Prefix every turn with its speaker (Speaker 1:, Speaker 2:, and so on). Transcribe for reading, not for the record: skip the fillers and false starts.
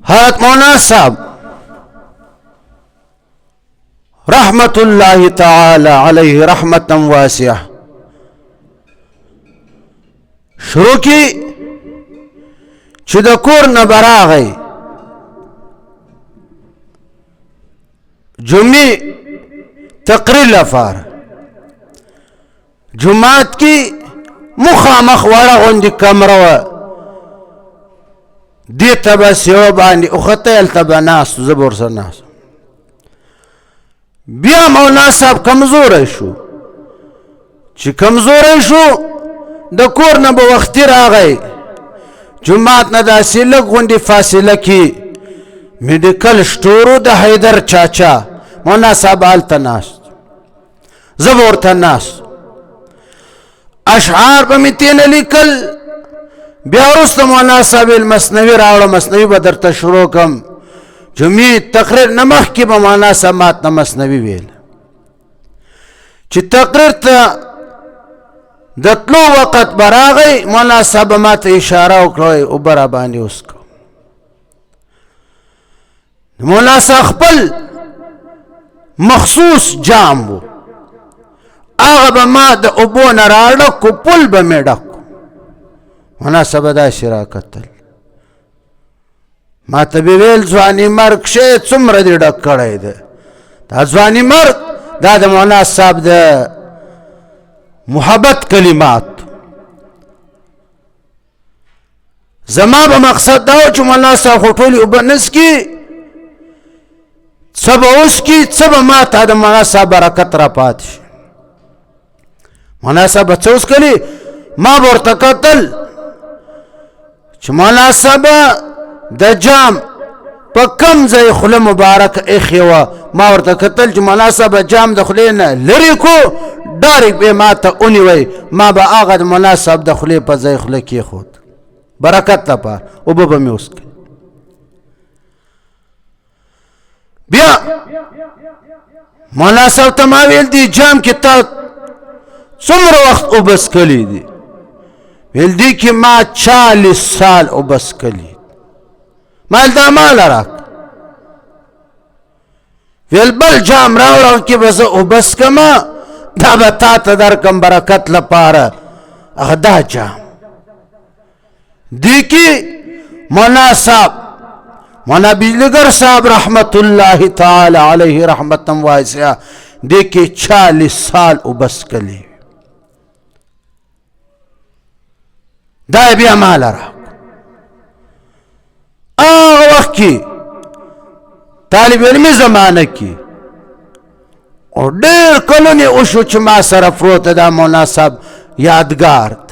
Speaker 1: حضرت مولانا صاحب رحمت اللہ تعالی علیہ رحمتا واسعہ شروع کی چې د کور نه براغی جمعی تقریر لپاره جماعت کی مخامخ وړه غوندې کمره وه دې ته بس یوه باندې اوخته هلته به ناست زه به ورسره ناست بیا مولانا صاحب کمزوری شو چې کمزوری شو د کور نه به وختي راغی جماعت نه داسې لږ غوندې فاصله کې میډیکل سټورو د حیدر چاچا مولانا صاحب هلته ناست زه به ورته ناست اشعار به مې تېنه لیکل بیا وروسته مولانا صاحب المثنوي راوړه مثنوي به درته شروع کړم جمعې تقریر نه مخکې به مولانا صاحب ماته نه مثنوي ویل چې تقریر ته د تلو وخت به راغی مولانا صاحب به ماته اشاره وکړه اوبه را باندې وڅښه مولانا صاحب خپل مخصوص جام و هغه به ما د اوبو نه راډکو پل به مې ډک مولانا صاحب داسې راکتل ما ته به ویل ځواني مرګ شی څومره دې ډک کړی دی دا ځواني مرګ دا د مولانا صاحب د محبت کلمات زما به مقصد دا و چې مولانا صاحب خو ټولې اوبه نه څکي څه به وڅکي څه به ما ته د مولانا صاحب برکت را پاتې شي مولانا صاحب به څه وڅکلي ما به ورته کتل چې مولانا صاحب د جام په کم ځای خوله مبارک ایښې وه ما ورته کتل چې مولانا صاحب جام د خولې نه لرې کو ډارک به ما ته ونیوی ما به هغه د مولانا صاحب د خولې په ځای خوله کېښود برکت لپاره اوبه به مې وڅکل بیا مولانا صاحب ته ما ویل دي جام کې تا څومره وخت اوبه څکلي دي ویل دي کې ما 40 سال اوبه څکلي مال دا مال راک ویل بل جام راوړه کې به زه اوبه څکمه دا به تا ته درکم برکت لپاره هغه دا جام دې کې مولانا صاحب مولانا بجلیگر صاحب رحمت اللہ تعالی علیہ رحمتا واسعہ دې کې 40 سال اوبه څکلي دا بیا مال راک هغه وخت کې طالب علمي زمانه کې او ډېر کلونه وشو چې ما سره پروت دا مولانا صاحب یادګار